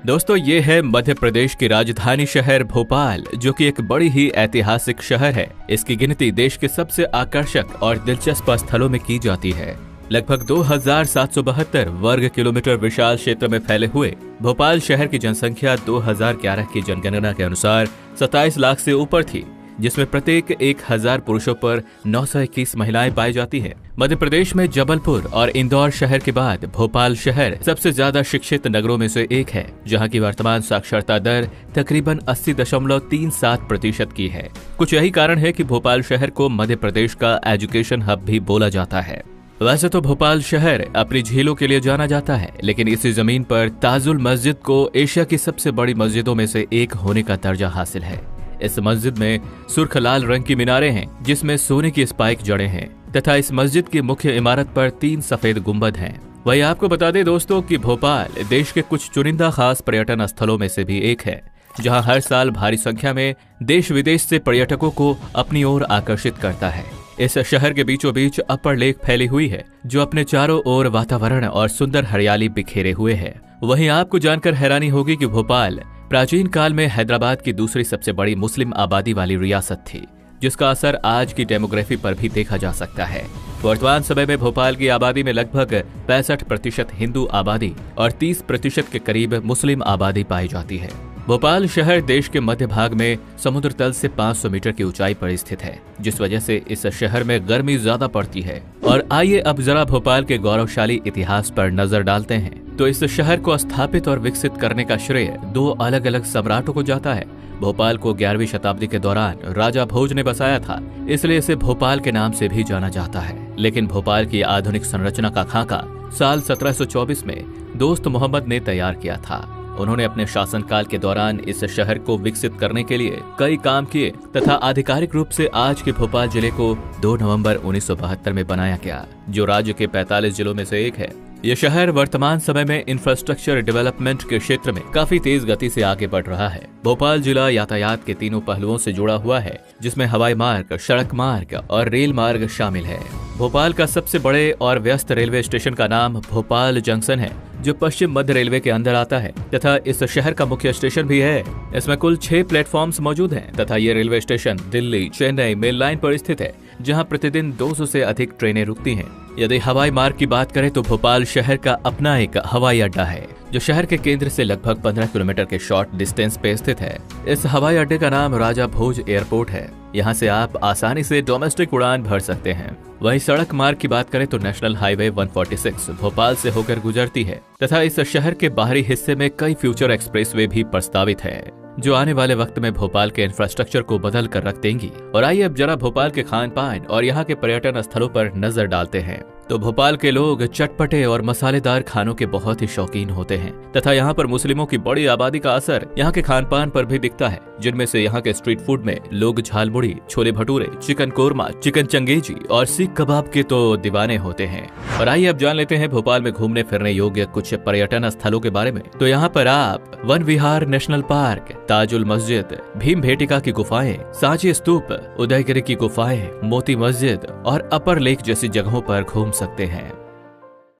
दोस्तों ये है मध्य प्रदेश की राजधानी शहर भोपाल, जो कि एक बड़ी ही ऐतिहासिक शहर है। इसकी गिनती देश के सबसे आकर्षक और दिलचस्प स्थलों में की जाती है। लगभग 2772 वर्ग किलोमीटर विशाल क्षेत्र में फैले हुए भोपाल शहर की जनसंख्या 2011 की जनगणना के अनुसार 27 लाख से ऊपर थी, जिसमें प्रत्येक 1000 पुरुषों पर 921 महिलाएं पाई जाती हैं। मध्य प्रदेश में जबलपुर और इंदौर शहर के बाद भोपाल शहर सबसे ज्यादा शिक्षित नगरों में से एक है, जहां की वर्तमान साक्षरता दर तकरीबन 80.37% की है। कुछ यही कारण है कि भोपाल शहर को मध्य प्रदेश का एजुकेशन हब भी बोला जाता है। वैसे तो भोपाल शहर अपनी झीलों के लिए जाना जाता है, लेकिन इसी जमीन पर ताजुल मस्जिद को एशिया की सबसे बड़ी मस्जिदों में से एक होने का दर्जा हासिल है। इस मस्जिद में सुर्ख लाल रंग की मीनारें हैं, जिसमें सोने की स्पाइक जड़ें हैं, तथा इस मस्जिद की मुख्य इमारत पर 3 सफेद गुंबद हैं। वही आपको बता दें दोस्तों कि भोपाल देश के कुछ चुनिंदा खास पर्यटन स्थलों में से भी एक है, जहां हर साल भारी संख्या में देश विदेश से पर्यटकों को अपनी ओर आकर्षित करता है। इस शहर के बीचों बीच अपर लेक फैली हुई है, जो अपने चारों ओर वातावरण और सुंदर हरियाली बिखेरे हुए है। वहीं आपको जानकर हैरानी होगी कि भोपाल प्राचीन काल में हैदराबाद की दूसरी सबसे बड़ी मुस्लिम आबादी वाली रियासत थी, जिसका असर आज की डेमोग्राफी पर भी देखा जा सकता है। वर्तमान समय में भोपाल की आबादी में लगभग 65% हिंदू आबादी और 30% के करीब मुस्लिम आबादी पाई जाती है। भोपाल शहर देश के मध्य भाग में समुद्र तल से 500 मीटर की ऊंचाई पर स्थित है, जिस वजह से इस शहर में गर्मी ज्यादा पड़ती है। और आइए अब जरा भोपाल के गौरवशाली इतिहास पर नजर डालते हैं। तो इस शहर को स्थापित और विकसित करने का श्रेय 2 अलग अलग सम्राटों को जाता है। भोपाल को 11वीं शताब्दी के दौरान राजा भोज ने बसाया था, इसलिए इसे भोपाल के नाम से भी जाना जाता है। लेकिन भोपाल की आधुनिक संरचना का खाका साल 1724 में दोस्त मोहम्मद ने तैयार किया था। उन्होंने अपने शासनकाल के दौरान इस शहर को विकसित करने के लिए कई काम किए तथा आधिकारिक रूप से आज के भोपाल जिले को 2 नवंबर 1972 में बनाया गया, जो राज्य के 45 जिलों में से एक है। यह शहर वर्तमान समय में इंफ्रास्ट्रक्चर डेवलपमेंट के क्षेत्र में काफी तेज गति से आगे बढ़ रहा है। भोपाल जिला यातायात के तीनों पहलुओं से जुड़ा हुआ है, जिसमें हवाई मार्ग, सड़क मार्ग और रेल मार्ग शामिल है। भोपाल का सबसे बड़े और व्यस्त रेलवे स्टेशन का नाम भोपाल जंक्शन है, जो पश्चिम मध्य रेलवे के अंदर आता है तथा इस शहर का मुख्य स्टेशन भी है। इसमें कुल 6 प्लेटफॉर्म्स मौजूद हैं तथा ये railway station Delhi Chennai mail line पर स्थित है, जहां प्रतिदिन 200 से अधिक ट्रेनें रुकती हैं। यदि हवाई मार्ग की बात करें तो भोपाल शहर का अपना एक हवाई अड्डा है, जो शहर के केंद्र से लगभग 15 किलोमीटर के शॉर्ट डिस्टेंस पे स्थित है। इस हवाई अड्डे का नाम राजा भोज एयरपोर्ट है। यहाँ से आप आसानी से डोमेस्टिक उड़ान भर सकते हैं। वहीं सड़क मार्ग की बात करें तो नेशनल हाईवे 146 भोपाल से होकर गुजरती है तथा इस शहर के बाहरी हिस्से में कई फ्यूचर एक्सप्रेसवे भी प्रस्तावित है, जो आने वाले वक्त में भोपाल के इंफ्रास्ट्रक्चर को बदल कर रख देंगी। और आइए अब जरा भोपाल के खान पान और यहाँ के पर्यटन स्थलों पर नजर डालते हैं। तो भोपाल के लोग चटपटे और मसालेदार खानों के बहुत ही शौकीन होते हैं तथा यहाँ पर मुस्लिमों की बड़ी आबादी का असर यहाँ के खान पान पर भी दिखता है, जिनमें से यहाँ के स्ट्रीट फूड में लोग झालमुड़ी, छोले भटूरे, चिकन कोरमा, चिकन चंगेजी और सीख कबाब के तो दीवाने होते हैं। और आइए अब जान लेते हैं भोपाल में घूमने फिरने योग्य कुछ पर्यटन स्थलों के बारे में। तो यहाँ पर आप वन विहार नेशनल पार्क, ताजुल मस्जिद, भीम भेटिका की गुफाएं, सांची स्तूप, उदयगिरी की गुफाएं, मोती मस्जिद और अपर लेक जैसी जगहों पर घूम सकते हैं।